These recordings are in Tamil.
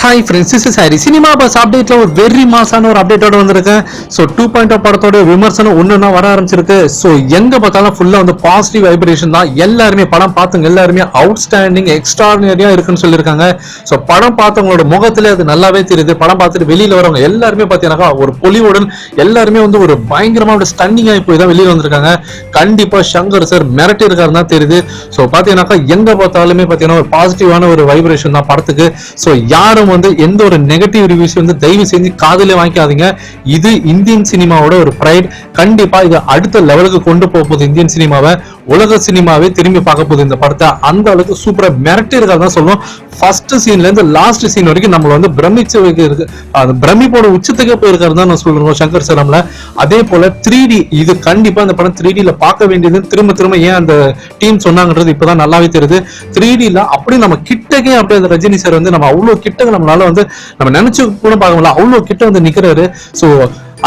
Hi friends, this is Harry. Cinema buzz அப்டேட்ல ஒரு வெரி மாசான ஒரு அப்டேட்டோட வந்திருக்கேன். ஸோ 2.0 படத்தோட விமர்சனம் ஒன்றுனா வர ஆரம்பிச்சிருக்கு. ஸோ எங்க பார்த்தாலும் ஃபுல்லா வந்து பாசிட்டிவ் வைப்ரேஷன் தான். எல்லாருமே படம் பார்த்தவங்க எல்லாருமே அவுட்ஸ்டாண்டிங் எக்ஸ்ட்ராடினரியா இருக்குன்னு சொல்லியிருக்காங்க. ஸோ படம் பார்த்தவங்களோட முகத்துல அது நல்லாவே தெரியுது. படம் பார்த்துட்டு வெளியில வரவங்க எல்லாருமே பார்த்தீங்கன்னா ஒரு பொலிவுடன் எல்லாருமே வந்து ஒரு பயங்கரமா ஸ்டன்னிங் ஆகி போய் தான் வெளியில வந்திருக்காங்க. கண்டிப்பா சங்கர் சார் மிரட்டி இருக்காரு தான் தெரியுது. ஸோ பார்த்தீங்கன்னாக்கா எங்க பார்த்தாலுமே பார்த்தீங்கன்னா ஒரு பாசிட்டிவான ஒரு வைப்ரேஷன் தான் படத்துக்கு. ஸோ யாரும் வந்து எந்த ஒரு நெகட்டிவ் ரிவ்யூஸ் வந்து தயவு செஞ்சு காதலே வாங்கிக்காதீங்க. இது இந்தியன் சினிமாவோட ஒரு பிரைட். கண்டிப்பா இது அடுத்த லெவலுக்கு கொண்டு போகுது. இந்தியன் சினிமாவை உலக சினிமாவே திரும்பி பார்க்க போகுது இந்த படத்தை. அந்த அளவுக்கு சூப்பரா மிரட்டி இருக்காதான் சொல்லுவோம். ஃபர்ஸ்ட் சீன்ல இருந்து லாஸ்ட் சீன் வரைக்கும் நம்மள வந்து பிரமிச்சு இருக்கு. அந்த பிரமிப்போட உச்சத்துக்கே போயிருக்காரு தான் நான் சொல்றோம் சங்கர் சார்ல. அதே போல 3D இது கண்டிப்பா அந்த படம் 3Dல பார்க்க வேண்டியது. திரும்ப திரும்ப ஏன் அந்த டீம் சொன்னாங்கன்றது இப்பதான் நல்லாவே தெரியுது. 3Dல அப்படி நம்ம கிட்டக்கே அப்படியே அந்த ரஜினி சார் வந்து நம்ம அவ்வளவு கிட்ட நம்மளால வந்து நம்ம நினைச்சு கூட பார்க்க முடியல. அவ்வளவு கிட்ட வந்து நிக்கிறாரு. சோ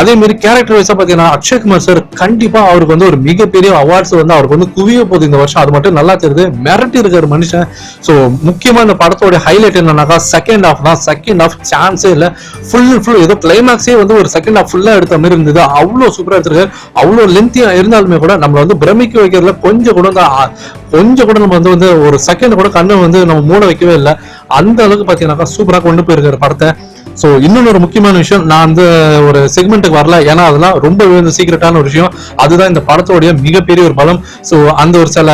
அதே மாதிரி கேரக்டர் வைஸா பாத்தீங்கன்னா அக்ஷய்குமார் சார் கண்டிப்பா அவருக்கு வந்து ஒரு மிகப்பெரிய அவார்ட்ஸ் வந்து அவருக்கு வந்து குவிய போகுது இந்த வருஷம். அது மட்டும் நல்லா தெரியுது. மிரட்டி இருக்காரு மனுஷன். சோ முக்கியமா இந்த படத்தோட ஹைலைட் என்னன்னாக்கா செகண்ட் ஹாஃப் தான். செகண்ட் ஹாஃப் சான்ஸே இல்ல. ஃபுல் ஏதோ கிளைமேக்ஸே வந்து ஒரு செகண்ட் ஹாஃப் ஃபுல்லா எடுத்த மாதிரி இருந்தது. அவ்வளவு சூப்பரா எடுத்திருக்காரு. அவ்வளவு லென்த்தியா இருந்தாலுமே கூட நம்மள வந்து பிரமிக்க வைக்கிறதுல கொஞ்சம் கூட நம்ம வந்து ஒரு செகண்ட் கூட கண்ணு வந்து நம்ம மூட வைக்கவே இல்லை. அந்த அளவுக்கு பாத்தீங்கன்னாக்கா சூப்பரா கொண்டு போயிருக்காரு படத்தை. சோ இன்னொரு முக்கியமான விஷயம், நான் அந்த ஒரு செக்மெண்ட்டுக்கு வரல. ஏன்னா அதெல்லாம் ரொம்ப சீக்கிரட்டான ஒரு விஷயம். அதுதான் இந்த படத்தோடைய மிகப்பெரிய ஒரு பலம். சோ அந்த ஒரு சில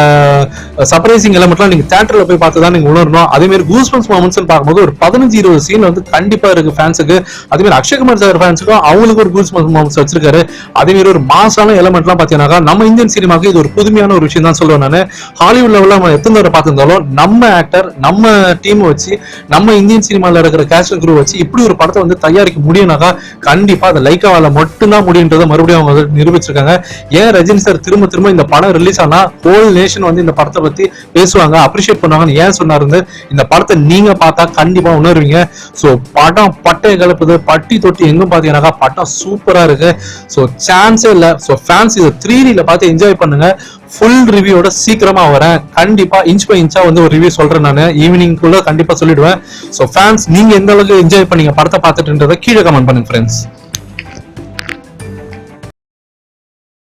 சர்ப்ரைசிங் எலிமெண்ட்லாம் நீங்க தியேட்டர்ல போய் பார்த்து தான் நீங்க உணரணும். அதே மாதிரி கூஸ்பம்ஸ் மொமெண்ட்ஸ் பார்க்கும்போது ஒரு 15-20 சீன் வந்து கண்டிப்பா இருக்கு ஃபேன்ஸுக்கு. அதே மாதிரி அக்ஷய்குமார் சார் ஃபேன்ஸுக்கும் அவங்களுக்கு ஒரு கூஸ்பம்ஸ் மொமெண்ட்ஸ் வச்சிருக்காரு. அதே மாதிரி ஒரு மாசான எலிமெண்ட்லாம் பாத்தீங்கன்னா நம்ம இந்தியன் சினிமாவுக்கு இது ஒரு புதுமையான ஒரு விஷயம் தான் சொல்லுவேன் நான். ஹாலிவுட் லெவல்ல நம்ம எத்தனை தடவை பார்த்திருந்தாலும் நம்ம ஆக்டர் நம்ம டீம் வச்சு நம்ம இந்தியன் சினிமால இருக்கிற கேஸ்ட் அண்ட் க்ரூ வச்சு இப்படி ஒரு படத்தை வந்து தயாரிக்க முடியும்னாக்கா கண்டிப்பா அந்த லைக்காவால மட்டும்தான் முடியுன்றதை மறுபடியும் அவங்க நிரூபிச்சிருக்காங்க. ஏன் ரஜினி சார் திரும்ப இந்த படம் ரிலீஸ் ஆனா ஹோல் நேஷன் வந்து இந்த படத்தை பத்தி பேசுவாங்க, அப்ரிஷியேட் பண்ணுவாங்கன்னு ஏன் சொன்னாரு. இந்த படத்தை நீங்க பார்த்தா கண்டிப்பா உணர்வீங்க. சோ படம் பட்டை கலப்புது. பட்டி தொட்டி எங்கும் பாத்தீங்கன்னாக்கா படம் சூப்பரா இருக்கு. சோ சான்ஸே இல்ல. சோ ஃபேன்ஸ் இதை 3Dல பார்த்து என்ஜாய் பண்ணுங்க. ஃபுல் ரிவ்யூட சீக்கிரமா வரேன். கண்டிப்பா இன்ச் பை இன்ச்சா வந்து ஒரு ரிவ்யூ சொல்றேன் நான். ஈவினிங்குள்ள கண்டிப்பா சொல்லிடுவேன். சோ ஃபேன்ஸ் நீங்க எந்த அளவுக்கு என்ஜாய் பண்ணீங்க படத்தை பார்த்துட்டுன்றதை கீழே கமெண்ட் பண்ணுங்க ஃப்ரெண்ட்ஸ்.